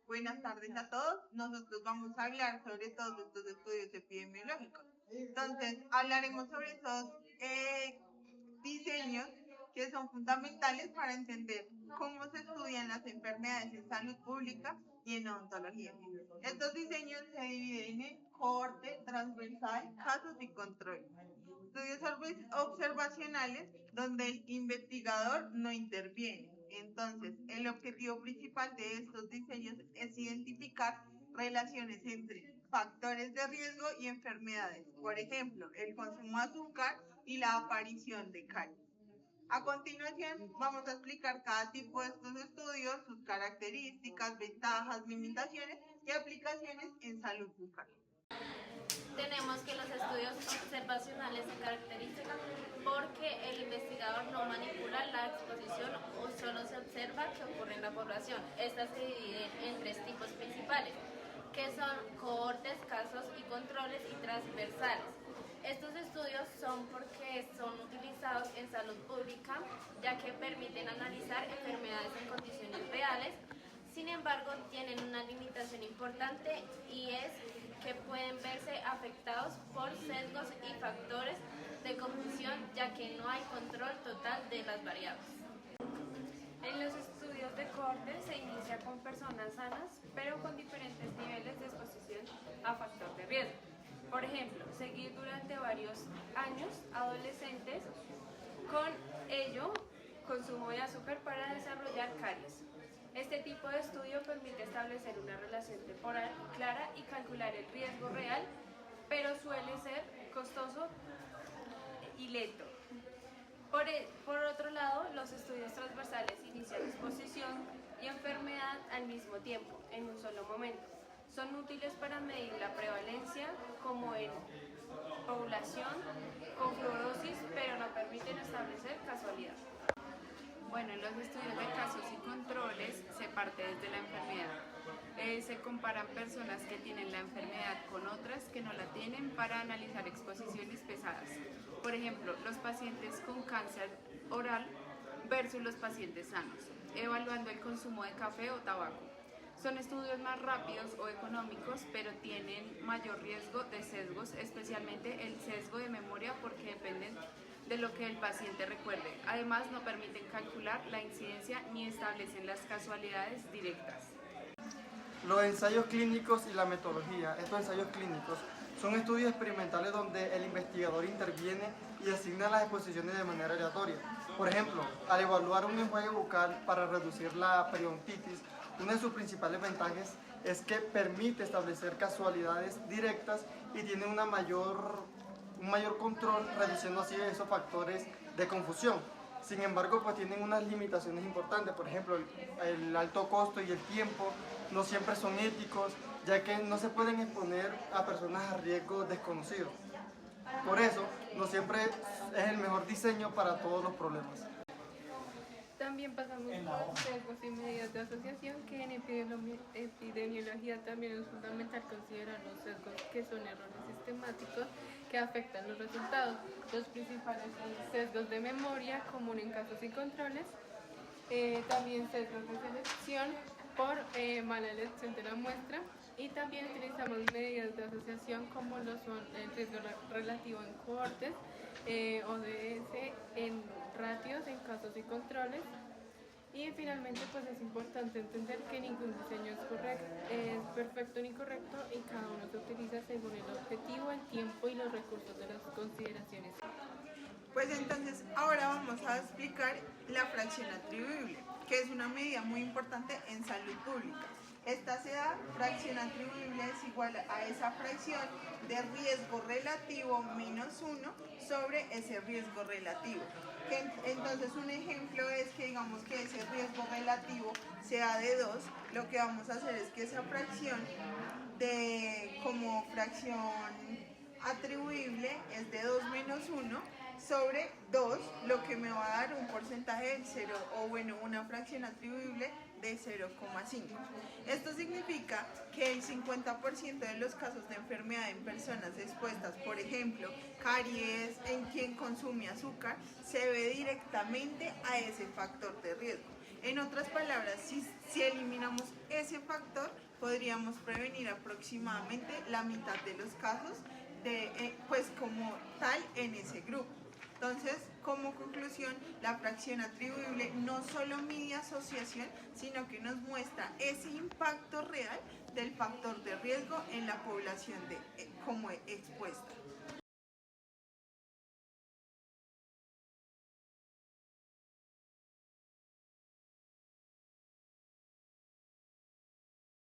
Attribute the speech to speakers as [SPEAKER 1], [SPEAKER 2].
[SPEAKER 1] Buenas tardes a todos. Nosotros vamos a hablar sobre todos estos estudios epidemiológicos. Entonces, hablaremos sobre esos diseños que son fundamentales para entender cómo se estudian las enfermedades en salud pública y en odontología. Estos diseños se dividen en cohorte, transversal, casos y control. Estudios observacionales donde el investigador no interviene. Entonces, el objetivo principal de estos diseños es identificar relaciones entre factores de riesgo y enfermedades, por ejemplo, el consumo de azúcar y la aparición de caries. A continuación, vamos a explicar cada tipo de estos estudios, sus características, ventajas, limitaciones y aplicaciones en salud bucal.
[SPEAKER 2] Tenemos que los estudios observacionales se caracterizan porque el investigador no manipula la exposición o solo se observa qué ocurre en la población. Estas se dividen en tres tipos principales, que son cohortes, casos y controles y transversales. Estos estudios son porque son utilizados en salud pública, ya que permiten analizar enfermedades en condiciones reales. Sin embargo, tienen una limitación importante y es que pueden verse afectados por sesgos y factores de confusión, ya que no hay control total de las variables.
[SPEAKER 3] En los estudios de cohorte se inicia con personas sanas, pero con diferentes niveles de exposición a factor de riesgo. Por ejemplo, seguir durante varios años adolescentes, con ello consumo de azúcar para desarrollar caries. Este tipo de estudio permite establecer una relación temporal clara y calcular el riesgo real, pero suele ser costoso y lento. Por otro lado, los estudios transversales inician exposición y enfermedad al mismo tiempo, en un solo momento. Son útiles para medir la prevalencia, como en población con fluorosis, pero no permiten establecer casualidad.
[SPEAKER 4] Bueno, en los estudios de casos y controles se parte desde la enfermedad. Se comparan personas que tienen la enfermedad con otras que no la tienen para analizar exposiciones pesadas. Por ejemplo, los pacientes con cáncer oral versus los pacientes sanos, evaluando el consumo de café o tabaco. Son estudios más rápidos o económicos, pero tienen mayor riesgo de sesgos, especialmente el sesgo de memoria, porque dependen de lo que el paciente recuerde. Además, no permiten calcular la incidencia ni establecen las casualidades directas.
[SPEAKER 5] Los ensayos clínicos y la metodología. Estos ensayos clínicos son estudios experimentales donde el investigador interviene y asigna las exposiciones de manera aleatoria. Por ejemplo, al evaluar un enjuague bucal para reducir la periodontitis, una de sus principales ventajas es que permite establecer casualidades directas y tiene un mayor control, reduciendo así esos factores de confusión. Sin embargo, pues tienen unas limitaciones importantes. Por ejemplo, el alto costo y el tiempo no siempre son éticos, ya que no se pueden exponer a personas a riesgo desconocidos. Por eso, no siempre es el mejor diseño para todos los problemas.
[SPEAKER 3] También pasamos por sesgos y medidas de asociación, que en epidemiología también es fundamental considerar los sesgos, que son errores sistemáticos que afectan los resultados. Los principales son sesgos de memoria, común en casos y controles, también sesgos de selección por mala elección de la muestra, y también utilizamos medidas de asociación como lo son el riesgo relativo en cohortes, ODS en ratios en casos y controles. Y finalmente, pues es importante entender que ningún diseño es perfecto ni correcto, y cada uno se utiliza según el objetivo, el tiempo y los recursos de las consideraciones.
[SPEAKER 1] Pues entonces ahora vamos a explicar la fracción atribuible, que es una medida muy importante en salud pública. Esta se da, fracción atribuible es igual a esa fracción de riesgo relativo menos 1 sobre ese riesgo relativo. Entonces un ejemplo es que digamos que ese riesgo relativo sea de 2, lo que vamos a hacer es que esa fracción como fracción atribuible es de 2 menos 1 sobre 2, lo que me va a dar un porcentaje del 0, o bueno, una fracción atribuible de 0,5. Esto significa que el 50% de los casos de enfermedad en personas expuestas, por ejemplo, caries, en quien consume azúcar, se ve directamente a ese factor de riesgo. En otras palabras, si eliminamos ese factor, podríamos prevenir aproximadamente la mitad de los casos pues como tal en ese grupo. Entonces, como conclusión, la fracción atribuible no solo mide asociación, sino que nos muestra ese impacto real del factor de riesgo en la población como expuesta.